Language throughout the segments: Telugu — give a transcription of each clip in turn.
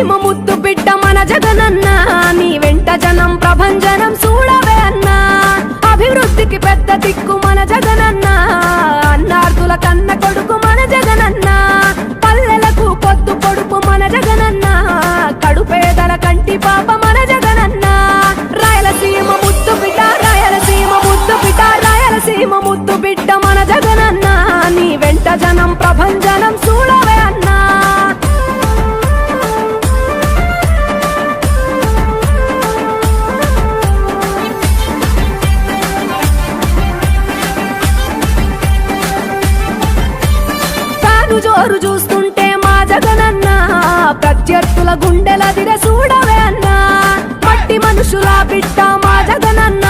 సీమ ముద్దు బిడ్డ మన జగనన్న నీ వెంట జనం ప్రభంజనం చూడవే అన్నా అభివృద్ధికి పెద్ద దిక్కు మన జగనన్న అన్నార్థుల కన్న కొడుకు మన జగనన్న పల్లెలకు పొద్దు పొడుపు మన జగనన్న కడుపేదల కంటి పాప మన జగనన్న రాయలసీమ ముద్దు బిడ్డ రాయలసీమ ముద్దు బిడ్డ రాయలసీమ ముద్దు బిడ్డ మన జగనన్న నీ వెంట జనం ప్రభంజనం చూడవే అన్నా జోరు చూస్తుంటే మా జగనన్న ప్రత్యర్థుల గుండెల దిర చూడవే అన్నా మట్టి మనుషుల బిడ్డ మా జగనన్న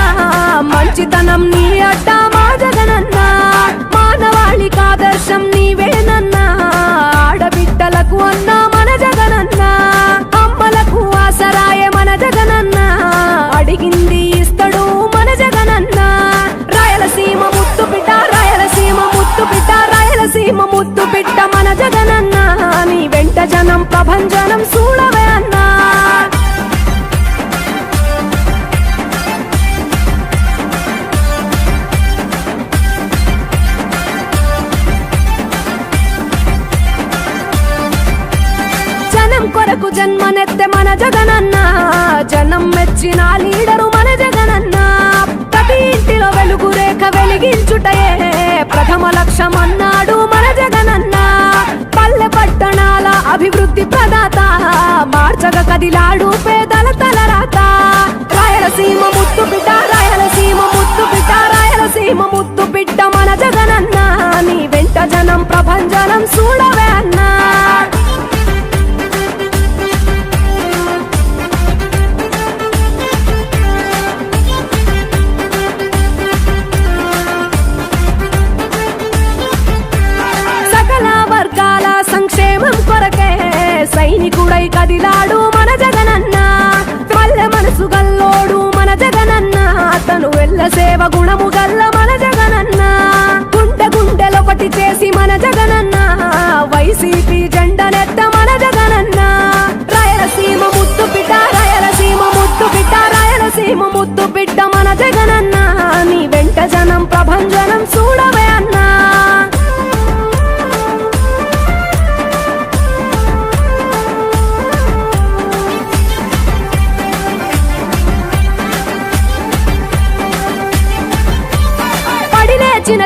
మంచితనం నీ అడ్డ మా జగనన్న మానవాళికి ఆదర్శం నీవేనన్నా ఆడబిడ్డలకు అన్నా మన జగనన్న అమ్మలకు ఆసరాయే మన జగనన్న అడిగింది ఇస్తడు మన జగనన్న రాయలసీమ ముద్దు బిడ్డ రాయలసీమ ముద్దు బిడ్డ రాయలసీమ ముద్దు బిడ్డ మన జగనన్న నీ వెంట జనం ప్రభంజనం చూడవే అన్నా జనం కొరకు జన్మనెత్తే మన జగనన్న జనం మెచ్చిన లీడరు మన జగనన్న ప్రతి ఇంటిలో వెలుగు రేఖ వెలిగించుటయే ప్రథమ లక్ష్యం అన్నాడు మన జగనన్న పల్లె పట్టణాల అభివృద్ధి ప్రదాత మార్చగ కదిలాడు పేదల తలరాత రాయలసీమ ముద్దు బిడ్డ రాయలసీమ ముద్దు బిడ్డ రాయలసీమ ముద్దు బిడ్డ మన జగనన్న నీ వెంట జనం ప్రభంజనం చూడవే అన్నా సంక్షేమం కొరకే సైనికుడై కదిలాడు మన జగనన్న పల్లె మనసు గల్లోడు మన జగనన్న అతను వెళ్ళ సేవ గుణము గల్ల మన జగనన్న గుండె గుండెలొకటి చేసి మన జగనన్న వైసీపీ జెండనెత్త మన జగనన్న రాయలసీమ ముద్దు బిడ్డ రాయలసీమ ముద్దు బిడ్డ రాయలసీమ ముద్దు బిడ్డ మన జగనన్న నీ వెంట జనం ప్రభంజనం చూడవే అన్నా చిన్న